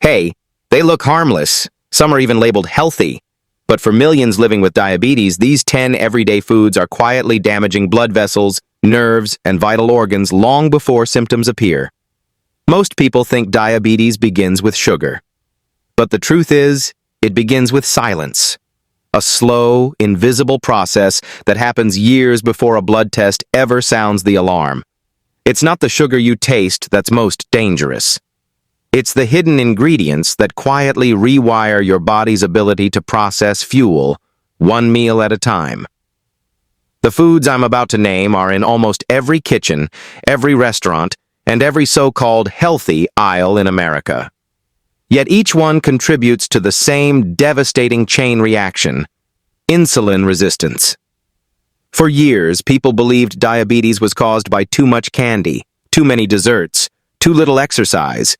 Hey, they look harmless. Some are even labeled healthy. But for millions living with diabetes, these 10 everyday foods are quietly damaging blood vessels, nerves, and vital organs long before symptoms appear. Most people think diabetes begins with sugar. But the truth is, it begins with silence. A slow, invisible process that happens years before a blood test ever sounds the alarm. It's not the sugar you taste that's most dangerous. It's the hidden ingredients that quietly rewire your body's ability to process fuel, one meal at a time. The foods I'm about to name are in almost every kitchen, every restaurant, and every so-called healthy aisle in America. Yet each one contributes to the same devastating chain reaction: insulin resistance. For years, people believed diabetes was caused by too much candy, too many desserts, too little exercise.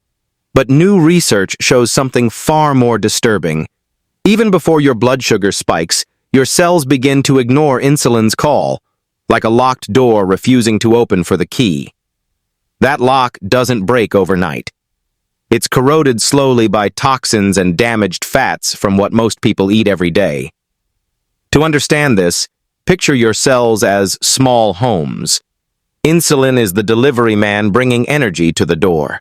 But new research shows something far more disturbing. Even before your blood sugar spikes, your cells begin to ignore insulin's call, like a locked door refusing to open for the key. That lock doesn't break overnight. It's corroded slowly by toxins and damaged fats from what most people eat every day. To understand this, picture your cells as small homes. Insulin is the delivery man bringing energy to the door.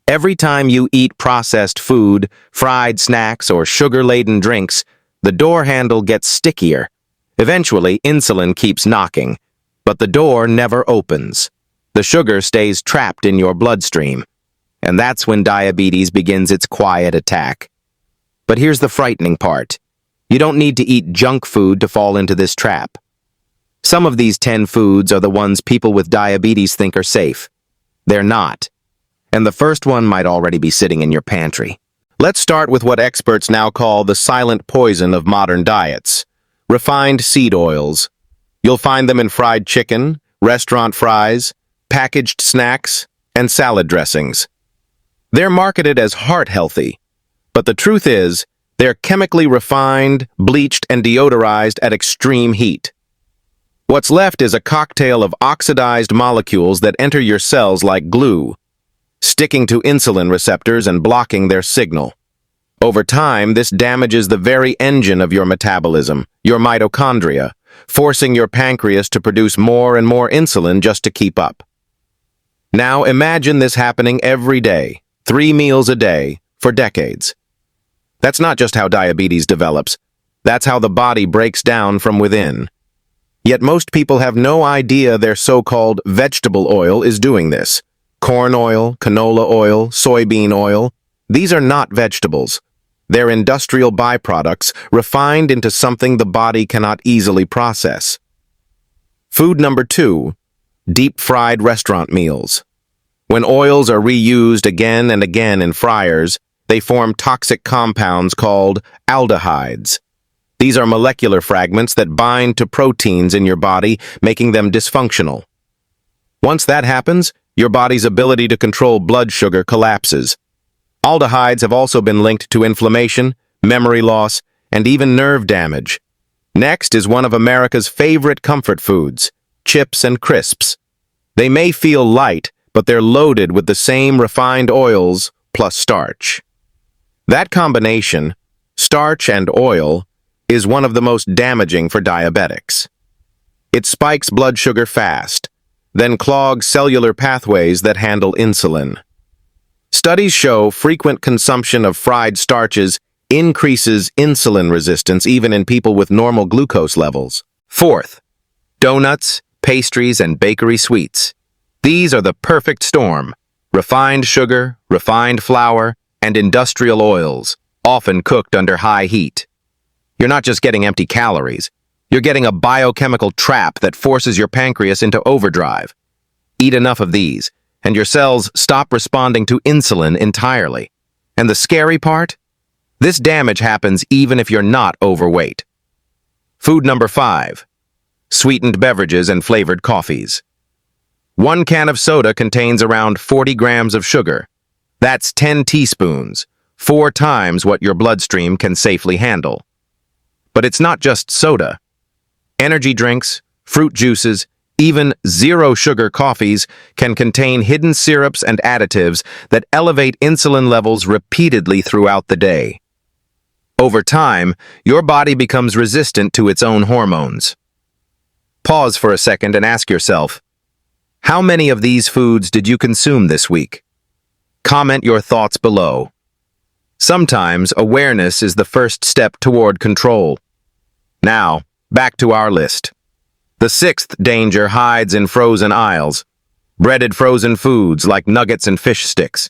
Every time you eat processed food, fried snacks, or sugar-laden drinks, the door handle gets stickier. Eventually, insulin keeps knocking, but the door never opens. The sugar stays trapped in your bloodstream, and that's when diabetes begins its quiet attack. But here's the frightening part. You don't need to eat junk food to fall into this trap. Some of these 10 foods are the ones people with diabetes think are safe. They're not. And the first one might already be sitting in your pantry. Let's start with what experts now call the silent poison of modern diets: refined seed oils. You'll find them in fried chicken, restaurant fries, packaged snacks, and salad dressings. They're marketed as heart-healthy, but the truth is, they're chemically refined, bleached, and deodorized at extreme heat. What's left is a cocktail of oxidized molecules that enter your cells like glue, sticking to insulin receptors and blocking their signal. Over time, this damages the very engine of your metabolism, your mitochondria, forcing your pancreas to produce more and more insulin just to keep up. Now imagine this happening every day, 3 meals a day, for decades. That's not just how diabetes develops. That's how the body breaks down from within. Yet most people have no idea their so-called vegetable oil is doing this. Corn oil, canola oil, soybean oil, these are not vegetables. They're industrial byproducts refined into something the body cannot easily process. Food number 2, deep-fried restaurant meals. When oils are reused again and again in fryers, they form toxic compounds called aldehydes. These are molecular fragments that bind to proteins in your body, making them dysfunctional. Once that happens, your body's ability to control blood sugar collapses. Aldehydes have also been linked to inflammation, memory loss, and even nerve damage. Next is one of America's favorite comfort foods, chips and crisps. They may feel light, but they're loaded with the same refined oils plus starch. That combination, starch and oil, is one of the most damaging for diabetics. It spikes blood sugar fast, then clogs cellular pathways that handle insulin. Studies show frequent consumption of fried starches increases insulin resistance even in people with normal glucose levels. Fourth, donuts, pastries, and bakery sweets. These are the perfect storm: refined sugar, refined flour, and industrial oils, often cooked under high heat. You're not just getting empty calories. You're getting a biochemical trap that forces your pancreas into overdrive. Eat enough of these, and your cells stop responding to insulin entirely. And the scary part? This damage happens even if you're not overweight. Food number 5, sweetened beverages and flavored coffees. 1 can of soda contains around 40 grams of sugar. That's 10 teaspoons, 4 times what your bloodstream can safely handle. But it's not just soda. Energy drinks, fruit juices, Even zero-sugar coffees can contain hidden syrups and additives that elevate insulin levels repeatedly throughout the day. Over time, your body becomes resistant to its own hormones. Pause for a second and ask yourself, how many of these foods did you consume this week? Comment your thoughts below. Sometimes awareness is the first step toward control. Now, back to our list. The sixth danger hides in frozen aisles. Breaded frozen foods like nuggets and fish sticks.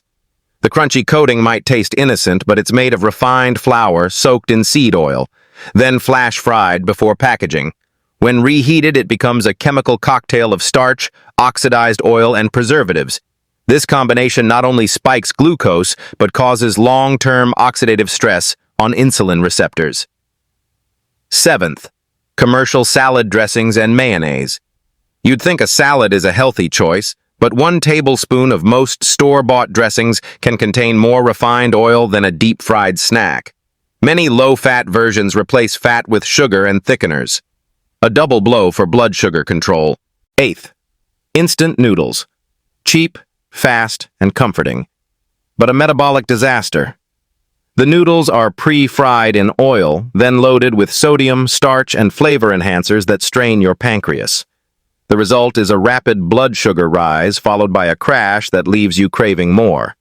The crunchy coating might taste innocent, but it's made of refined flour soaked in seed oil, then flash fried before packaging. When reheated, it becomes a chemical cocktail of starch, oxidized oil, and preservatives. This combination not only spikes glucose, but causes long-term oxidative stress on insulin receptors. Seventh, commercial salad dressings and mayonnaise. You'd think a salad is a healthy choice, but 1 tablespoon of most store-bought dressings can contain more refined oil than a deep-fried snack. Many low-fat versions replace fat with sugar and thickeners. A double blow for blood sugar control. Eighth, instant noodles. Cheap, fast, and comforting, but a metabolic disaster. The noodles are pre-fried in oil, then loaded with sodium, starch, and flavor enhancers that strain your pancreas. The result is a rapid blood sugar rise followed by a crash that leaves you craving more.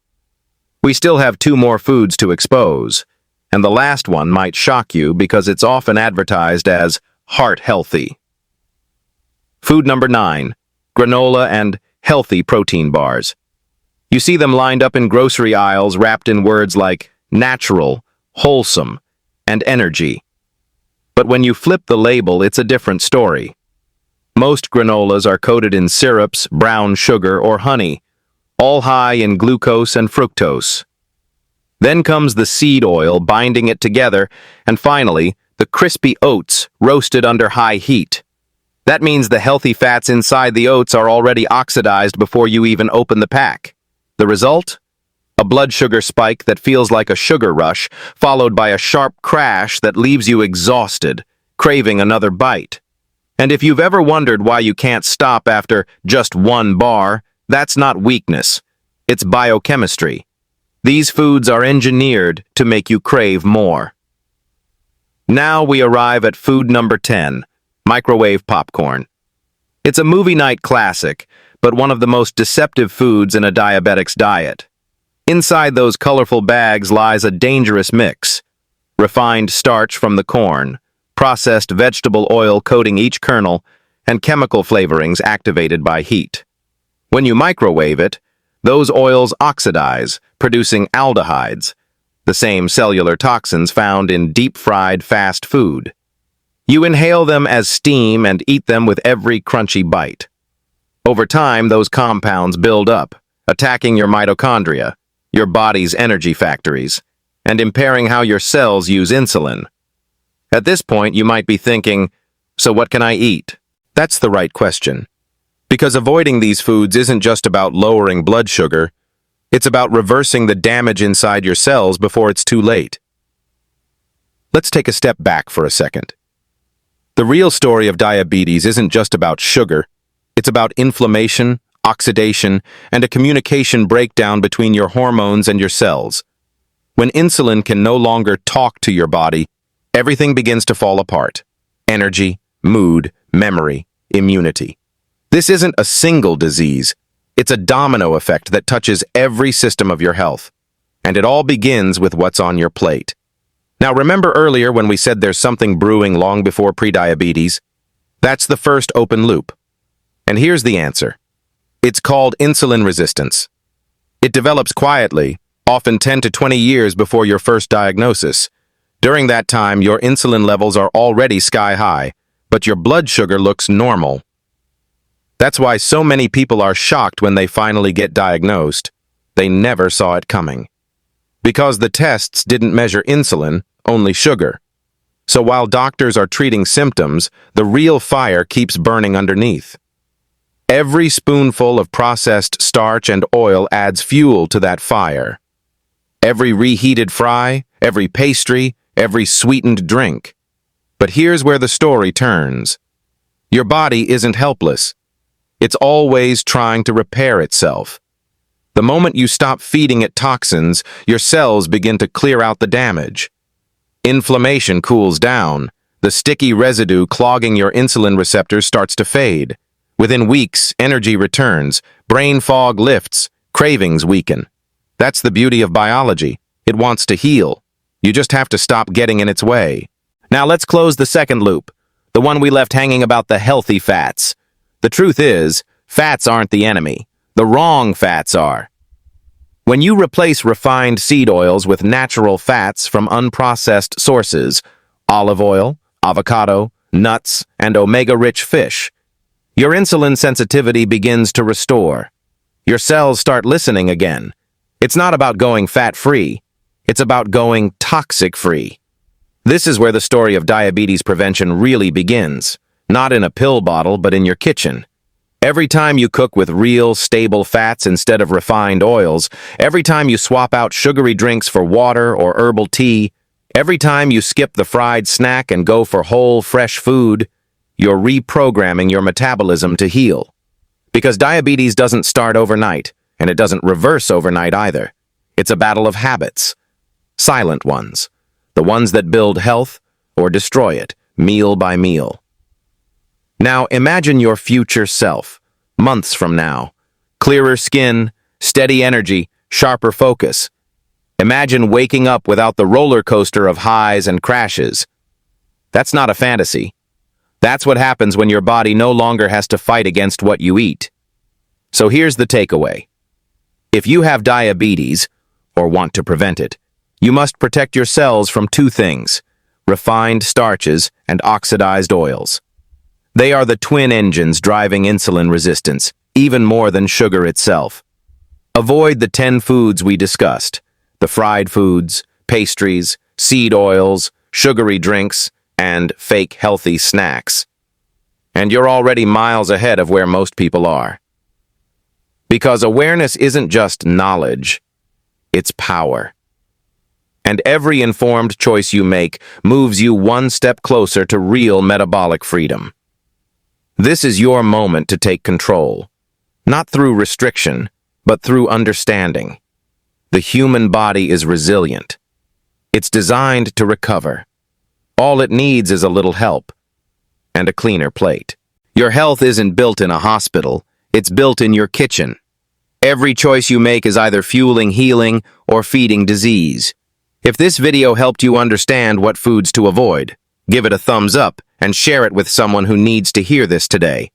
We still have 2 more foods to expose, and the last one might shock you because it's often advertised as heart healthy. Food number 9, granola and healthy protein bars. You see them lined up in grocery aisles wrapped in words like natural, wholesome, and energy. But when you flip the label, it's a different story. Most granolas are coated in syrups, brown sugar, or honey, all high in glucose and fructose. Then comes the seed oil binding it together, and finally, the crispy oats roasted under high heat. That means the healthy fats inside the oats are already oxidized before you even open the pack. The result? A blood sugar spike that feels like a sugar rush, followed by a sharp crash that leaves you exhausted, craving another bite. And if you've ever wondered why you can't stop after just 1 bar, that's not weakness. It's biochemistry. These foods are engineered to make you crave more. Now we arrive at food number 10, microwave popcorn. It's a movie night classic, but one of the most deceptive foods in a diabetic's diet. Inside those colorful bags lies a dangerous mix. Refined starch from the corn, processed vegetable oil coating each kernel, and chemical flavorings activated by heat. When you microwave it, those oils oxidize, producing aldehydes, the same cellular toxins found in deep-fried fast food. You inhale them as steam and eat them with every crunchy bite. Over time, those compounds build up, attacking your mitochondria, your body's energy factories, and impairing how your cells use insulin. At this point, you might be thinking, so what can I eat? That's the right question. Because avoiding these foods isn't just about lowering blood sugar, it's about reversing the damage inside your cells before it's too late. Let's take a step back for a second. The real story of diabetes isn't just about sugar. It's about inflammation, oxidation, and a communication breakdown between your hormones and your cells. When insulin can no longer talk to your body, everything begins to fall apart. Energy, mood, memory, immunity. This isn't a single disease. It's a domino effect that touches every system of your health. And it all begins with what's on your plate. Now, remember earlier when we said there's something brewing long before prediabetes? That's the first open loop. And here's the answer. It's called insulin resistance. It develops quietly, often 10 to 20 years before your first diagnosis. During that time, your insulin levels are already sky high, but your blood sugar looks normal. That's why so many people are shocked when they finally get diagnosed. They never saw it coming. Because the tests didn't measure insulin, only sugar. So while doctors are treating symptoms, the real fire keeps burning underneath. Every spoonful of processed starch and oil adds fuel to that fire. Every reheated fry, every pastry, every sweetened drink. But here's where the story turns. Your body isn't helpless. It's always trying to repair itself. The moment you stop feeding it toxins, your cells begin to clear out the damage. Inflammation cools down. The sticky residue clogging your insulin receptors starts to fade. Within weeks, energy returns, brain fog lifts, cravings weaken. That's the beauty of biology. It wants to heal. You just have to stop getting in its way. Now let's close the second loop, the one we left hanging about the healthy fats. The truth is, fats aren't the enemy. The wrong fats are. When you replace refined seed oils with natural fats from unprocessed sources, olive oil, avocado, nuts, and omega-rich fish, your insulin sensitivity begins to restore. Your cells start listening again. It's not about going fat-free. It's about going toxic-free. This is where the story of diabetes prevention really begins, not in a pill bottle, but in your kitchen. Every time you cook with real, stable fats instead of refined oils, every time you swap out sugary drinks for water or herbal tea, every time you skip the fried snack and go for whole, fresh food, you're reprogramming your metabolism to heal. Because diabetes doesn't start overnight, and it doesn't reverse overnight either. It's a battle of habits. Silent ones. The ones that build health or destroy it, meal by meal. Now imagine your future self, months from now. Clearer skin, steady energy, sharper focus. Imagine waking up without the roller coaster of highs and crashes. That's not a fantasy. That's what happens when your body no longer has to fight against what you eat. So here's the takeaway. If you have diabetes, or want to prevent it, you must protect your cells from two things: refined starches and oxidized oils. They are the twin engines driving insulin resistance, even more than sugar itself. Avoid the 10 foods we discussed: the fried foods, pastries, seed oils, sugary drinks, and fake healthy snacks. And you're already miles ahead of where most people are. Because awareness isn't just knowledge, it's power. And every informed choice you make moves you one step closer to real metabolic freedom. This is your moment to take control, not through restriction, but through understanding. The human body is resilient. It's designed to recover. All it needs is a little help and a cleaner plate. Your health isn't built in a hospital, it's built in your kitchen. Every choice you make is either fueling healing or feeding disease. If this video helped you understand what foods to avoid, give it a thumbs up and share it with someone who needs to hear this today.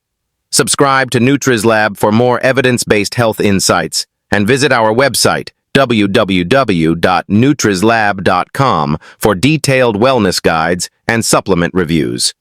Subscribe to Nutrizlab for more evidence-based health insights and visit our website www.nutrizlab.com for detailed wellness guides and supplement reviews.